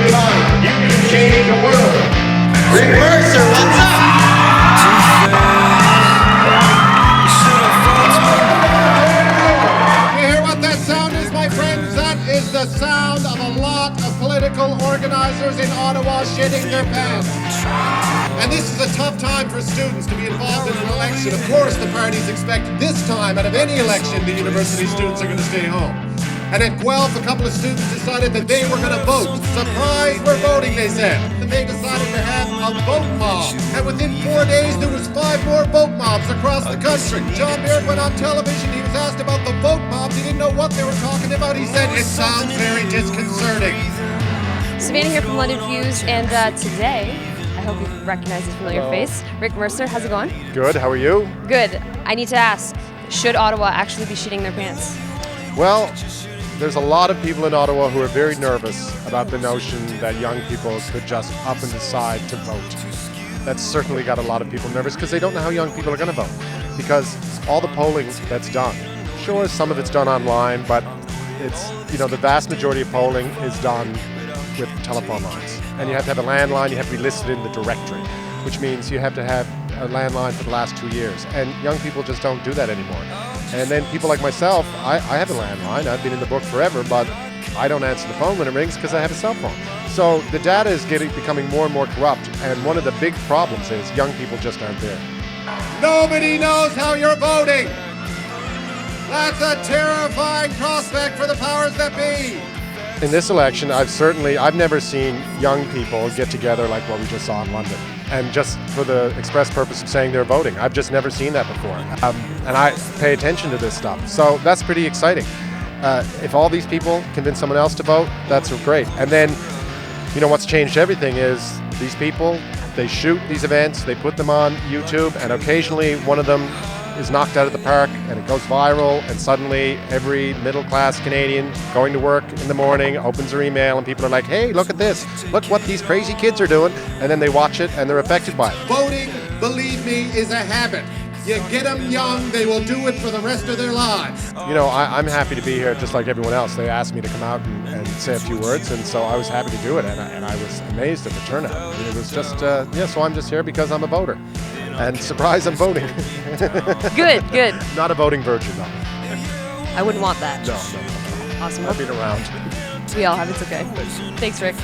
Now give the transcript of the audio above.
your mind. You can change the world. Rick Mercer, what's up? You hear what that sound is, my friends? That is the sound of a lot of political organizers in Ottawa shitting their pants. And this is a tough time for students to be involved in an election. Of course, the parties expect this time, out of any election, the university students are going to stay home. And at Guelph, a couple of students decided that they were going to vote. Surprise, we're voting, they said. And they decided to have a vote mob. And within 4 days, there was 5 more vote mobs across the country. John Beard went on television. He was asked about the vote mobs. He didn't know what they were talking about. He said, it sounds very disconcerting. Savannah here from LondonFUSE, and today, I hope you recognize this familiar face. Rick Mercer, how's it going? Good, how are you? Good. I need to ask, should Ottawa actually be shitting their pants? Well, there's a lot of people in Ottawa who are very nervous about the notion that young people could just up and decide to vote. That's certainly got a lot of people nervous because they don't know how young people are going to vote. Because all the polling that's done, sure, some of it's done online, but it's, the vast majority of polling is done with telephone lines. And you have to have a landline, you have to be listed in the directory, which means you have to have a landline for the last 2 years. And young people just don't do that anymore. And then people like myself, I have a landline. I've been in the book forever, but I don't answer the phone when it rings because I have a cell phone. So the data is becoming more and more corrupt, and one of the big problems is young people just aren't there. Nobody knows how you're voting. That's a terrifying prospect for the powers that be. In this election, I've never seen young people get together like what we just saw in London, and just for the express purpose of saying they're voting. I've just never seen that before, and I pay attention to this stuff, so that's pretty exciting. If all these people convince someone else to vote, that's great. And then, what's changed everything is these people, they shoot these events, they put them on YouTube, and occasionally one of them is knocked out of the park and it goes viral, and suddenly every middle-class Canadian going to work in the morning opens their email and people are like, hey, look at this, look what these crazy kids are doing, and then they watch it and they're affected by it. Voting, believe me, is a habit. You get them young, they will do it for the rest of their lives. I'm happy to be here just like everyone else. They asked me to come out and say a few words, and so I was happy to do it, and I was amazed at the turnout. It was just, so I'm just here because I'm a voter. And surprise, I'm voting. Good. Not a voting virgin, though. I wouldn't want that. No. Awesome. I've been around. We all have, it's okay. Thanks, Rick.